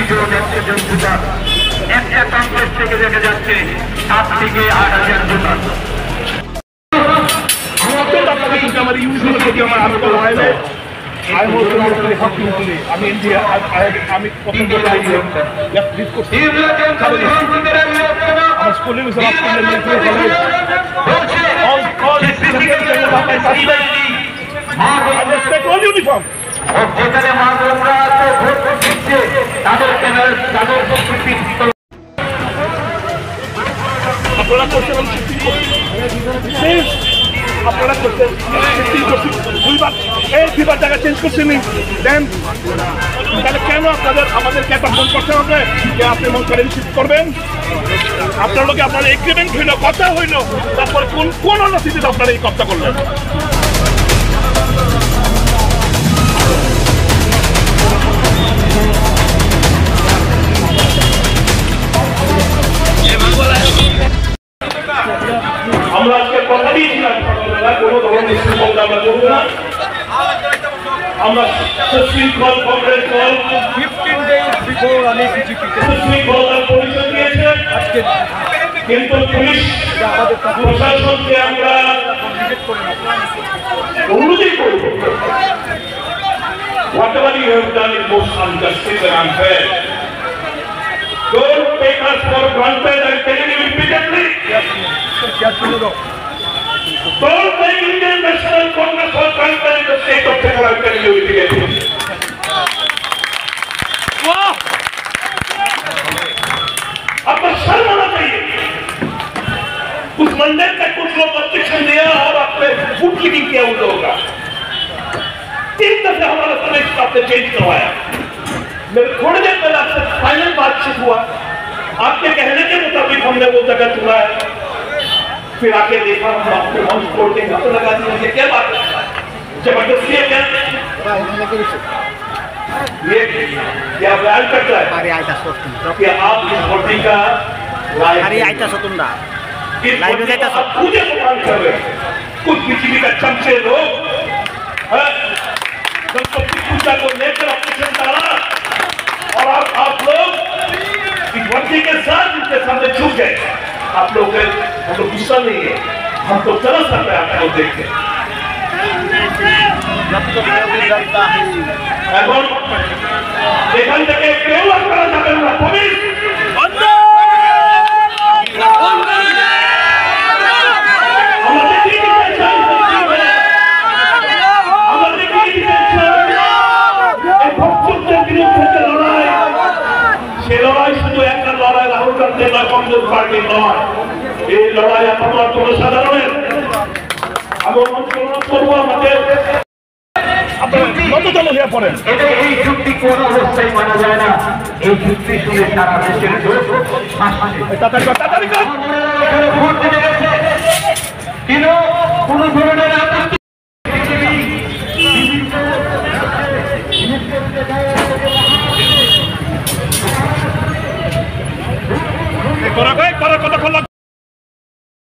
জন 100 জন voter একটা কংগ্রেস থেকে দেখে যাচ্ছে 7 থেকে 8,000 ভোটার। আমার ইউনিভার্সিটি থেকে আমার আরো হয় না। I was really happy today. I mean, আমি পছন্দ করি দিস করছি। আমার স্কুলে মিশন আপনাদের নিয়ে all all uniform. যেখানে মা বোনরা ভোট দিচ্ছে তাদেরকে আপনারা করছেন আপনারা করছেন দুইবার জায়গা চেঞ্জ করছেন দেন তাহলে কেন আপনাদের আমাদেরকে একটা ফোন করতে হবে যে আপনি মন করে রিসিভ করবেন? আপনার লোকে আপনার এগ্রিমেন্ট হইল, কথা হইল, তারপর কোন অনুষ্ঠিতিতে আপনারা এই কথা করলেন? আমরা আজকে কথা দিয়েছিলাম কোনো ধরনের সুবিধা আমরা করব না। আমরা সুশৃঙ্খল কংগ্রেস দল 15 days before আমি বিজেপিকে সুশৃঙ্খলতার পরিচয় দিয়েছে আজকে, কিন্তু পুলিশ প্রশাসনকে আমরা অনুরোধই করব, whatever you have done is most injustice and unfair. Don't take us for granted. I'm telling you repeatedly. Don't take Indian National Congress for granted in the state of Kerala. I'm telling you repeatedly. आपको शर्म आना चाहिए। उस मंदिर तक कुछ लोग objection दिया और आपने फुट लीकिंग किया उन लोगों का। 3 दफे हमारा समय आपने चेंज करवाया। मेरे थोड़ी देर पहले आपसे फाइनल बातचीत हुआ, आपके कहने के मुताबिक हमने वो जगह चुना है। फिर आके देखा हम आपके मंच तोड़ के हाथ लगा दिए। क्या बात है? जबरदस्ती है क्या? ये बयान करता है कि आप इस वोटिंग का पूजे प्रदान कर रहे हैं। कुछ बीजेपी का चमचे लोग गणपति पूजा को लेकर ऑपरेशन डाला और आप लोग इस वर्दी के साथ इनके सामने झुक गए। आप लोग हमको गुस्सा नहीं है, हमको तरस आता है आपको देख के। এখন এখান থেকে কেউ আপনারা যাবেন না, পুলিশ কংগ্রেস পার্টি নয়, এই লড়াই আমার জনসাধারণের। আমি অনুরোধ করবো আমাদের এই চুক্তি কোন অবস্থায় মানা যায় না। এই চুক্তি শুনে সারা দেশের লোক ভোট দিতে গেছে, কিন্তু কোন ধরনের